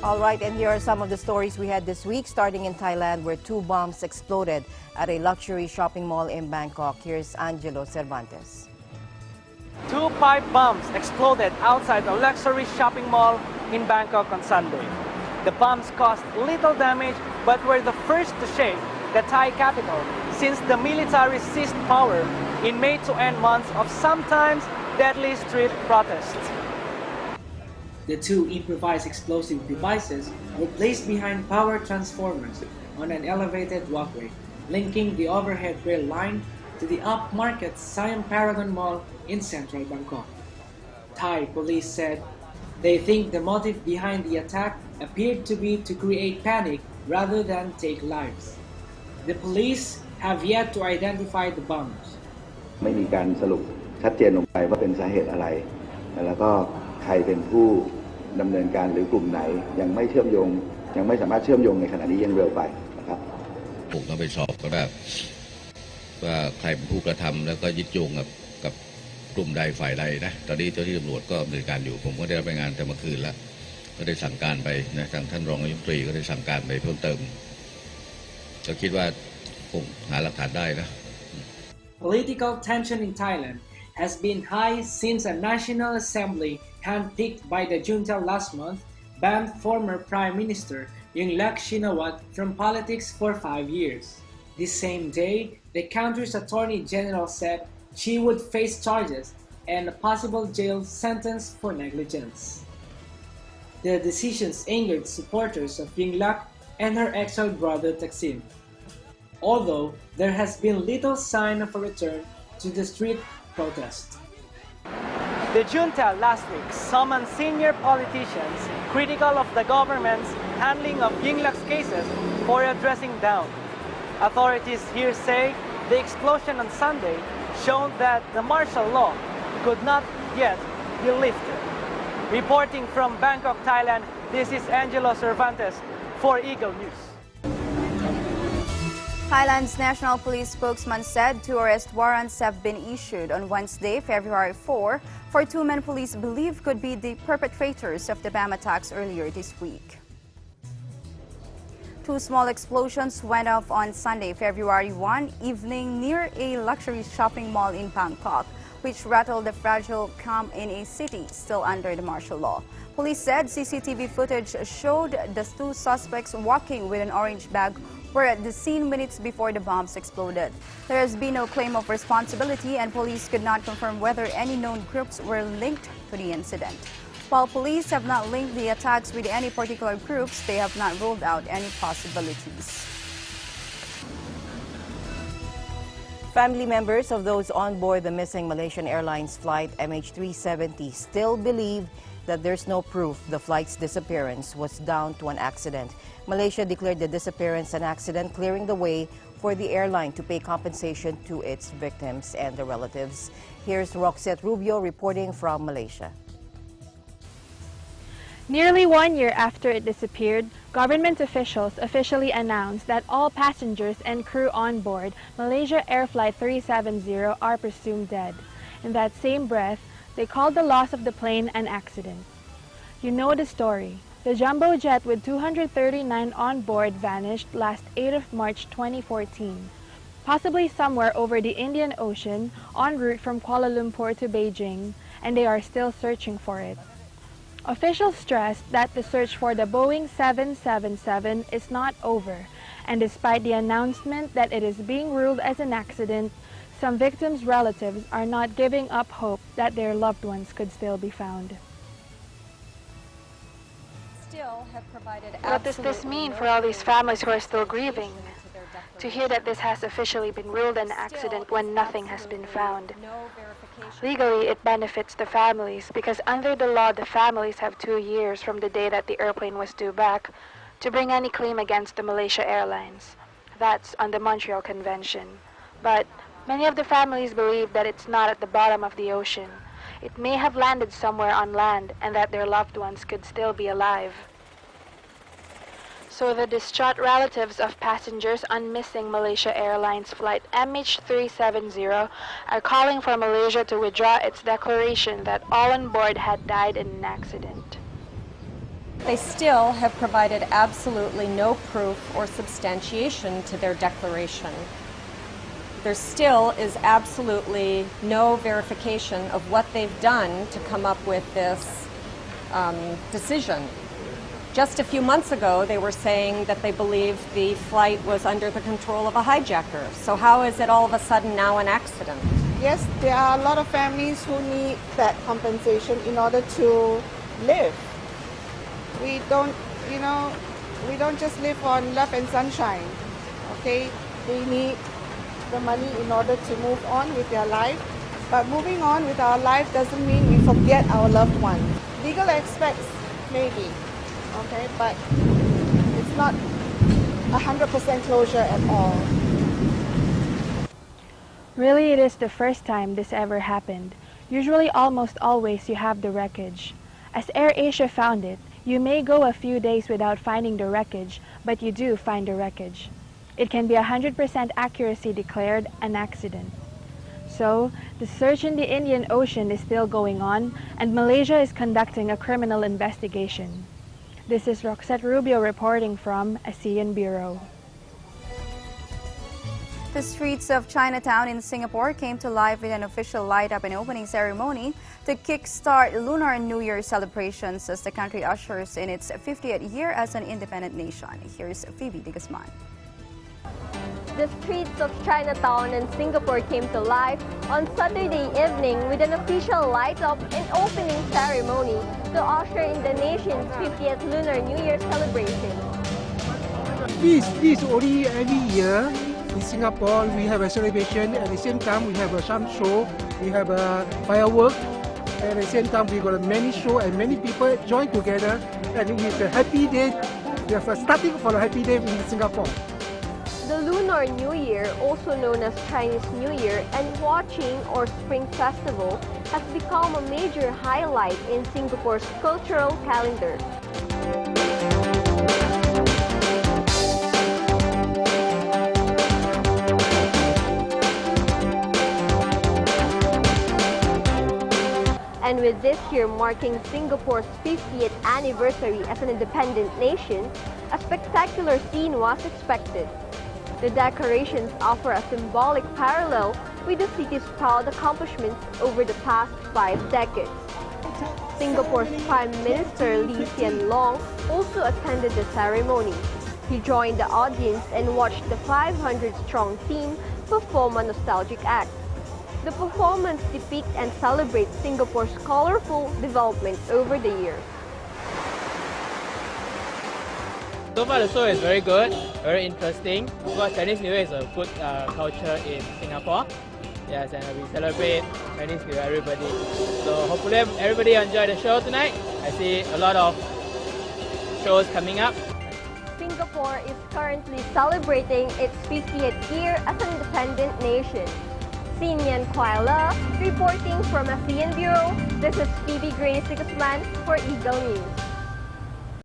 All right, and here are some of the stories we had this week, starting in Thailand, where 2 bombs exploded at a luxury shopping mall in Bangkok. Here's Angelo Cervantes. 2 pipe bombs exploded outside a luxury shopping mall in Bangkok on Sunday. The bombs caused little damage, but were the first to shake the Thai capital since the military seized power in May to end months of sometimes deadly street protests. The 2 improvised explosive devices were placed behind power transformers on an elevated walkway, linking the overhead rail line to the upmarket Siam Paragon Mall in central Bangkok. Thai police said they think the motive behind the attack appeared to be to create panic rather than take lives. The police have yet to identify the bombs. ไม่มีการสรุปชัดเจนลงไปว่าเป็นสาเหตุอะไรแล้วก็ใครเป็นผู้ดำเนินการหรือกลุ่มไหนยังไม่สามารถเชื่อมโยงในขณะนี้ยังเร็วไปนะครับผมก็ไปสอบก็ได้ว่าใครเป็นผู้กระทำแล้วก็ยึดโยงกับกลุ่มใดฝ่ายใดนะตอนนี้เจ้าที่ตำรวจก็ดำเนินการอยู่ผมก็ได้รับรายงานแต่เมื่อคืนแล้วก็ได้สั่งการไปนะทางท่านรองนายกรัฐมนตรีก็ได้สั่งการไปเพิ่มเติมก็คิดว่าคงหาหลักฐานได้นะ Political tension in Thailand has been high since a National Assembly handpicked by the junta last month banned former Prime Minister Yingluck Shinawatra from politics for 5 years. The same day, the country's Attorney General said she would face charges and a possible jail sentence for negligence. The decisions angered supporters of Yingluck and her exiled brother Thaksin, although there has been little sign of a return to the street protest. The junta last week summoned senior politicians critical of the government's handling of Yingluck's cases for a dressing down. Authorities here say the explosion on Sunday showed that the martial law could not yet be lifted. Reporting from Bangkok, Thailand, this is Angelo Cervantes for Eagle News. Thailand's National Police spokesman said 2 arrest warrants have been issued on Wednesday, February 4, for 2 men police believe could be the perpetrators of the bomb attacks earlier this week. 2 small explosions went off on Sunday, February 1 evening near a luxury shopping mall in Bangkok, which rattled the fragile calm in a city still under the martial law. Police said CCTV footage showed the 2 suspects walking with an orange bag were at the scene minutes before the bombs exploded. There has been no claim of responsibility, and police could not confirm whether any known groups were linked to the incident. While police have not linked the attacks with any particular groups, they have not ruled out any possibilities. Family members of those on board the missing Malaysian Airlines flight MH370 still believe that there's no proof the flight's disappearance was down to an accident. Malaysia declared the disappearance an accident, clearing the way for the airline to pay compensation to its victims and their relatives. Here's Roxette Rubio reporting from Malaysia. Nearly 1 year after it disappeared, government officials officially announced that all passengers and crew on board Malaysia Air Flight 370 are presumed dead. In that same breath, they called the loss of the plane an accident. You know the story. The jumbo jet with 239 on board vanished last 8 of March 2014, possibly somewhere over the Indian Ocean en route from Kuala Lumpur to Beijing, and they are still searching for it. Officials stressed that the search for the Boeing 777 is not over, and despite the announcement that it is being ruled as an accident, some victims' relatives are not giving up hope that their loved ones could still be found. What does this mean for all these families who are still grieving? To hear that this has officially been ruled an accident when nothing has been found. Legally, it benefits the families because under the law, the families have 2 years from the day that the airplane was due back to bring any claim against the Malaysia Airlines. That's on the Montreal Convention. But many of the families believe that it's not at the bottom of the ocean. It may have landed somewhere on land and that their loved ones could still be alive. So the distraught relatives of passengers on missing Malaysia Airlines flight MH370 are calling for Malaysia to withdraw its declaration that all on board had died in an accident. They still have provided absolutely no proof or substantiation to their declaration. There still is absolutely no verification of what they've done to come up with this decision. Just a few months ago, they were saying that they believed the flight was under the control of a hijacker. So how is it all of a sudden now an accident? Yes, there are a lot of families who need that compensation in order to live. We don't just live on love and sunshine, okay? We need the money in order to move on with their life. But moving on with our life doesn't mean we forget our loved ones. Legal aspects, maybe, okay? But it's not 100% closure at all. Really, it is the first time this ever happened. Usually, almost always, you have the wreckage. As AirAsia found it, you may go a few days without finding the wreckage, but you do find the wreckage. It can be 100% accuracy declared an accident. So, the search in the Indian Ocean is still going on, and Malaysia is conducting a criminal investigation. This is Roxette Rubio reporting from ASEAN Bureau. The streets of Chinatown in Singapore came to life with an official light-up and opening ceremony to kickstart Lunar New Year celebrations as the country ushers in its 50th year as an independent nation. Here's Phoebe de Guzman. The streets of Chinatown in Singapore came to life on Saturday evening with an official light-up and opening ceremony to usher in the nation's 50th Lunar New Year celebration. This only every year. In Singapore, we have a celebration. At the same time, we have some show. We have a firework. At the same time, we got many show and many people join together. And it's a happy day. We have a starting for a happy day in Singapore. The Lunar New Year, also known as Chinese New Year and Watching or Spring Festival, has become a major highlight in Singapore's cultural calendar. And with this year marking Singapore's 50th anniversary as an independent nation, a spectacular scene was expected. The decorations offer a symbolic parallel with the city's proud accomplishments over the past 5 decades. Singapore's Prime Minister Lee Hsien Loong also attended the ceremony. He joined the audience and watched the 500-strong team perform a nostalgic act. The performance depicts and celebrates Singapore's colorful development over the years. So far the show is very good, very interesting, because Chinese New Year is a good culture in Singapore. Yes, and we celebrate Chinese New Year everybody. So hopefully everybody enjoy the show tonight. I see a lot of shows coming up. Singapore is currently celebrating its 50th year as an independent nation. Xin Yan Kuala reporting from ASEAN Bureau. This is Phoebe de Guzman for Eagle News.